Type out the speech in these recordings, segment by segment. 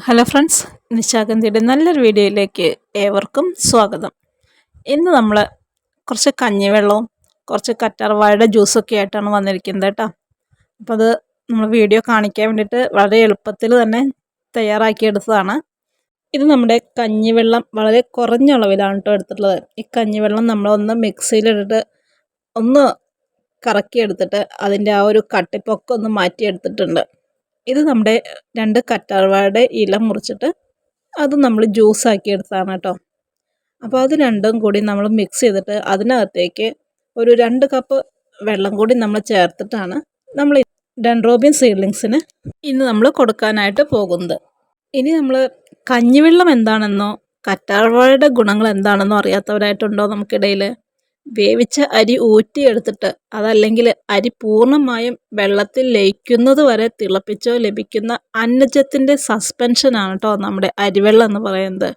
Hello friends, നിശാഗന്ധിയുടെ നല്ലൊരു വീഡിയോയിലേക്ക് ഏവർക്കും സ്വാഗതം. ഇന്ന് നമ്മൾ കുറച്ച് കഞ്ഞിവെള്ളവും കുറച്ച് കറ്റാർവാഴയുടെ ജ്യൂസൊക്കെ ആയിട്ടാണ് വന്നിരിക്കുന്നത് കേട്ടോ. അപ്പോൾ അത് നമ്മൾ വീഡിയോ കാണിക്കാൻ വേണ്ടിയിട്ട് വളരെ എളുപ്പത്തിൽ തന്നെ തയ്യാറാക്കിയെടുത്തതാണ്. ഇത് നമ്മുടെ കഞ്ഞിവെള്ളം വളരെ കുറഞ്ഞ അളവിലാണ് കേട്ടോ എടുത്തിട്ടുള്ളത്. ഈ കഞ്ഞിവെള്ളം നമ്മളൊന്ന് മിക്സിയിലിട്ടിട്ട് ഒന്ന് കറക്കിയെടുത്തിട്ട് അതിൻ്റെ ആ ഒരു കട്ടിപ്പൊക്കെ ഒന്ന് മാറ്റിയെടുത്തിട്ടുണ്ട്. ഇത് നമ്മുടെ 2 കറ്റാർവാഴയുടെ ഇല മുറിച്ചിട്ട് അത് നമ്മൾ ജ്യൂസാക്കി എടുത്തതാണ് കേട്ടോ. അപ്പോൾ അത് രണ്ടും കൂടി നമ്മൾ മിക്സ് ചെയ്തിട്ട് അതിനകത്തേക്ക് ഒരു 2 കപ്പ് വെള്ളം കൂടി നമ്മൾ ചേർത്തിട്ടാണ് നമ്മൾ ഡെൻഡ്രോബിയം സീഡ്ലിങ്സിന് ഇന്ന് നമ്മൾ കൊടുക്കാനായിട്ട് പോകുന്നത്. ഇനി നമ്മൾ കഞ്ഞിവെള്ളം എന്താണെന്നോ കറ്റാർവാഴയുടെ ഗുണങ്ങൾ എന്താണെന്നോ അറിയാത്തവരായിട്ടുണ്ടോ നമുക്കിടയിൽ? വേവിച്ച അരി ഊറ്റിയെടുത്തിട്ട് അതല്ലെങ്കിൽ അരി പൂർണ്ണമായും വെള്ളത്തിൽ ലയിക്കുന്നത് വരെ തിളപ്പിച്ചോ ലഭിക്കുന്ന അന്നജത്തിൻ്റെ സസ്പെൻഷനാണ് കേട്ടോ നമ്മുടെ അരിവെള്ളം എന്ന് പറയുന്നത്.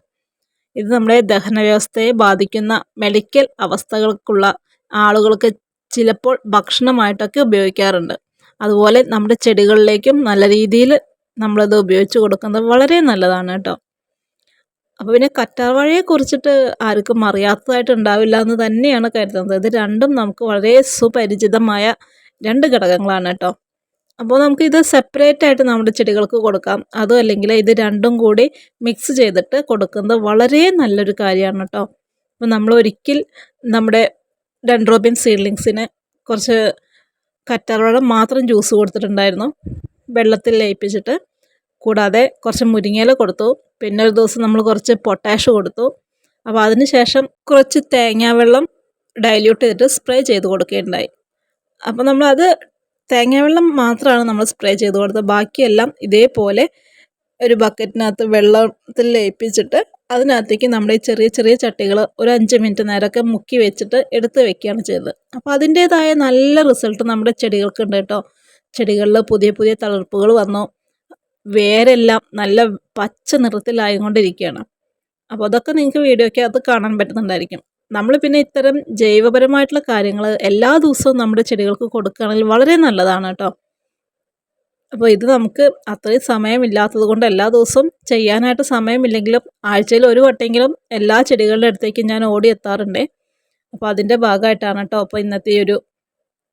ഇത് നമ്മുടെ ദഹന വ്യവസ്ഥയെ ബാധിക്കുന്ന മെഡിക്കൽ അവസ്ഥകൾക്കുള്ള ആളുകൾക്ക് ചിലപ്പോൾ ഭക്ഷണമായിട്ടൊക്കെ ഉപയോഗിക്കാറുണ്ട്. അതുപോലെ നമ്മുടെ ചെടികളിലേക്കും നല്ല രീതിയിൽ നമ്മളത് ഉപയോഗിച്ച് കൊടുക്കുന്നത് വളരെ നല്ലതാണ് കേട്ടോ. അപ്പോൾ പിന്നെ കറ്റാർവാഴയെ കുറിച്ചിട്ട് ആർക്കും അറിയാത്തതായിട്ട് ഉണ്ടാവില്ല എന്ന് തന്നെയാണ് കരുതുന്നത്. ഇത് രണ്ടും നമുക്ക് വളരെ സുപരിചിതമായ 2 ഘടകങ്ങളാണ് കേട്ടോ. അപ്പോൾ നമുക്കിത് സെപ്പറേറ്റ് ആയിട്ട് നമ്മുടെ ചെടികൾക്ക് കൊടുക്കാം. അതും അല്ലെങ്കിൽ ഇത് രണ്ടും കൂടി മിക്സ് ചെയ്തിട്ട് കൊടുക്കുന്നത് വളരെ നല്ലൊരു കാര്യമാണ് കേട്ടോ. അപ്പോൾ നമ്മൾ ഒരിക്കൽ നമ്മുടെ ഡെൻഡ്രോബിയം സീഡ്ലിങ്സിന് കുറച്ച് കറ്റാർവാഴ മാത്രം ജ്യൂസ് കൊടുത്തിട്ടുണ്ടായിരുന്നു, വെള്ളത്തിൽ ലയിപ്പിച്ചിട്ട്. കൂടാതെ കുറച്ച് മുരിങ്ങയില കൊടുത്തു. പിന്നെ ഒരു ദിവസം നമ്മൾ കുറച്ച് പൊട്ടാഷ് കൊടുത്തു. അപ്പോൾ അതിന് ശേഷം കുറച്ച് തേങ്ങാവെള്ളം ഡൈല്യൂട്ട് ചെയ്തിട്ട് സ്പ്രേ ചെയ്ത് കൊടുക്കുകയുണ്ടായി. അപ്പോൾ നമ്മളത് തേങ്ങാവെള്ളം മാത്രമാണ് നമ്മൾ സ്പ്രേ ചെയ്ത് കൊടുത്തത്. ബാക്കിയെല്ലാം ഇതേപോലെ ഒരു ബക്കറ്റിനകത്ത് വെള്ളത്തിൽ ലയിപ്പിച്ചിട്ട് അതിനകത്തേക്ക് നമ്മുടെ ചെറിയ ചെറിയ ചട്ടികൾ ഒരു 5 മിനിറ്റ് നേരമൊക്കെ മുക്കി വെച്ചിട്ട് എടുത്ത് വെക്കുകയാണ് ചെയ്തത്. അപ്പോൾ അതിൻ്റേതായ നല്ല റിസൾട്ട് നമ്മുടെ ചെടികൾക്കുണ്ട് കേട്ടോ. ചെടികളിൽ പുതിയ പുതിയ തളിർപ്പുകൾ വന്നു, വേരെല്ലാം നല്ല പച്ച നിറത്തിലായിക്കൊണ്ടിരിക്കുകയാണ്. അപ്പോൾ അതൊക്കെ നിങ്ങൾക്ക് വീഡിയോയ്ക്ക് അത് കാണാൻ പറ്റുന്നുണ്ടായിരിക്കും. നമ്മൾ പിന്നെ ഇത്തരം ജൈവപരമായിട്ടുള്ള കാര്യങ്ങൾ എല്ലാ ദിവസവും നമ്മുടെ ചെടികൾക്ക് കൊടുക്കുകയാണെങ്കിൽ വളരെ നല്ലതാണ് കേട്ടോ. അപ്പോൾ ഇത് നമുക്ക് അത്രയും സമയമില്ലാത്തത് കൊണ്ട് എല്ലാ ദിവസവും ചെയ്യാനായിട്ട് സമയമില്ലെങ്കിലും ആഴ്ചയിൽ ഒരു വട്ടമെങ്കിലും എല്ലാ ചെടികളുടെ അടുത്തേക്കും ഞാൻ ഓടിയെത്താറുണ്ട്. അപ്പോൾ അതിൻ്റെ ഭാഗമായിട്ടാണ് കേട്ടോ അപ്പോൾ ഇന്നത്തെ ഈ ഒരു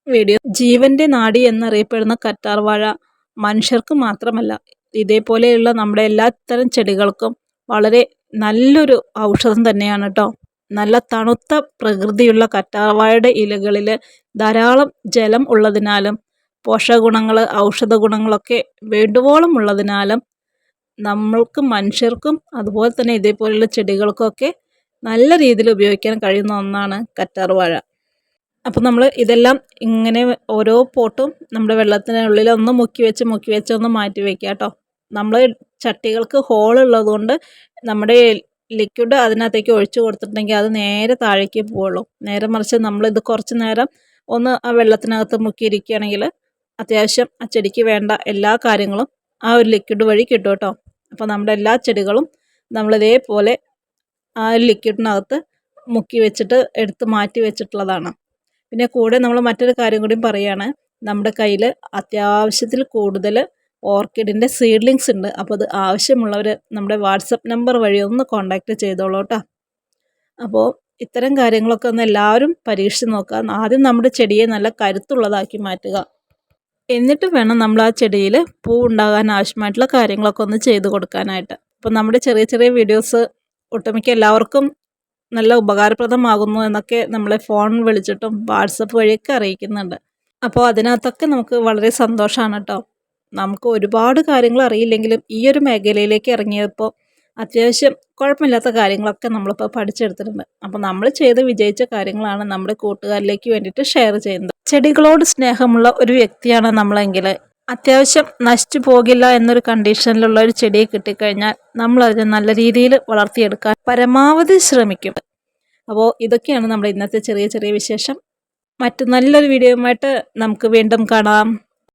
വീഡിയോ. ജീവൻ്റെ നാഡി എന്നറിയപ്പെടുന്ന കറ്റാർവാഴ മനുഷ്യർക്ക് മാത്രമല്ല, ഇതേപോലെയുള്ള നമ്മുടെ എല്ലാത്തരം ചെടികൾക്കും വളരെ നല്ലൊരു ഔഷധം തന്നെയാണ് കേട്ടോ. നല്ല തണുത്ത പ്രകൃതിയുള്ള കറ്റാർവാഴയുടെ ഇലകളിൽ ധാരാളം ജലം ഉള്ളതിനാലും പോഷകഗുണങ്ങൾ ഔഷധ ഗുണങ്ങളൊക്കെ വേണ്ടുവോളം ഉള്ളതിനാലും നമ്മൾക്ക് മനുഷ്യർക്കും അതുപോലെ തന്നെ ഇതേപോലെയുള്ള ചെടികൾക്കൊക്കെ നല്ല രീതിയിൽ ഉപയോഗിക്കാൻ കഴിയുന്ന ഒന്നാണ് കറ്റാർവാഴ. അപ്പോൾ നമ്മൾ ഇതെല്ലാം ഇങ്ങനെ ഓരോ പോട്ടും നമ്മുടെ വെള്ളത്തിനുള്ളിൽ ഒന്ന് മുക്കി വെച്ച് ഒന്ന് മാറ്റി വയ്ക്കുക കേട്ടോ. നമ്മൾ ചട്ടികൾക്ക് ഹോളുള്ളത് കൊണ്ട് നമ്മുടെ ലിക്വിഡ് അതിനകത്തേക്ക് ഒഴിച്ചു കൊടുത്തിട്ടുണ്ടെങ്കിൽ അത് നേരെ താഴേക്ക് പോവുള്ളൂ. നേരെ മറിച്ച് നമ്മളിത് കുറച്ച് നേരം ഒന്ന് ആ വെള്ളത്തിനകത്ത് മുക്കിയിരിക്കുകയാണെങ്കിൽ അത്യാവശ്യം ആ ചെടിക്ക് വേണ്ട എല്ലാ കാര്യങ്ങളും ആ ഒരു ലിക്വിഡ് വഴി കിട്ടും കേട്ടോ. അപ്പോൾ നമ്മുടെ എല്ലാ ചെടികളും നമ്മളിതേപോലെ ആ ലിക്വിഡിനകത്ത് മുക്കി വെച്ചിട്ട് എടുത്ത് മാറ്റി വെച്ചിട്ടുള്ളതാണ്. പിന്നെ കൂടെ നമ്മൾ മറ്റൊരു കാര്യം കൂടി പറയുകയാണ്. നമ്മുടെ കയ്യിൽ അത്യാവശ്യത്തിൽ കൂടുതൽ ഓർക്കിഡിൻ്റെ സീഡ്ലിങ്സ് ഉണ്ട്. അപ്പോൾ അത് ആവശ്യമുള്ളവർ നമ്മുടെ വാട്സപ്പ് നമ്പർ വഴി ഒന്ന് കോൺടാക്റ്റ് ചെയ്തോളൂ കേട്ടോ. അപ്പോൾ ഇത്തരം കാര്യങ്ങളൊക്കെ ഒന്ന് എല്ലാവരും പരീക്ഷിച്ച് നോക്കുക. ആദ്യം നമ്മുടെ ചെടിയെ നല്ല കരുത്തുള്ളതാക്കി മാറ്റുക. എന്നിട്ട് വേണം നമ്മൾ ആ ചെടിയിൽ പൂ ഉണ്ടാകാൻ ആവശ്യമായിട്ടുള്ള കാര്യങ്ങളൊക്കെ ഒന്ന് ചെയ്ത് കൊടുക്കാനായിട്ട്. അപ്പോൾ നമ്മുടെ ചെറിയ ചെറിയ വീഡിയോസ് ഒട്ടുമിക്ക എല്ലാവർക്കും നല്ല ഉപകാരപ്രദമാകുന്നു എന്നൊക്കെ നമ്മളെ ഫോൺ വിളിച്ചിട്ടും വാട്സപ്പ് വഴിയൊക്കെ അറിയിക്കുന്നുണ്ട്. അപ്പോൾ അതിനകത്തൊക്കെ നമുക്ക് വളരെ സന്തോഷമാണ് കേട്ടോ. നമുക്ക് ഒരുപാട് കാര്യങ്ങൾ അറിയില്ലെങ്കിലും ഈ ഒരു മേഖലയിലേക്ക് ഇറങ്ങിയപ്പോൾ അത്യാവശ്യം കുഴപ്പമില്ലാത്ത കാര്യങ്ങളൊക്കെ നമ്മളിപ്പോൾ പഠിച്ചെടുത്തിട്ടുണ്ട്. അപ്പോൾ നമ്മൾ ചെയ്ത് വിജയിച്ച കാര്യങ്ങളാണ് നമ്മുടെ കൂട്ടുകാരിലേക്ക് വേണ്ടിയിട്ട് ഷെയർ ചെയ്യുന്നത്. ചെടികളോട് സ്നേഹമുള്ള ഒരു വ്യക്തിയാണ് നമ്മളെങ്കിൽ അത്യാവശ്യം നശിച്ചു പോകില്ല എന്നൊരു കണ്ടീഷനിലുള്ള ഒരു ചെടിയെ കിട്ടിക്കഴിഞ്ഞാൽ നമ്മളതിനെ നല്ല രീതിയിൽ വളർത്തിയെടുക്കാൻ പരമാവധി ശ്രമിക്കും. അപ്പോൾ ഇതൊക്കെയാണ് നമ്മുടെ ഇന്നത്തെ ചെറിയ ചെറിയ വിശേഷം. മറ്റു നല്ലൊരു വീഡിയോയുമായിട്ട് നമുക്ക് വീണ്ടും കാണാം.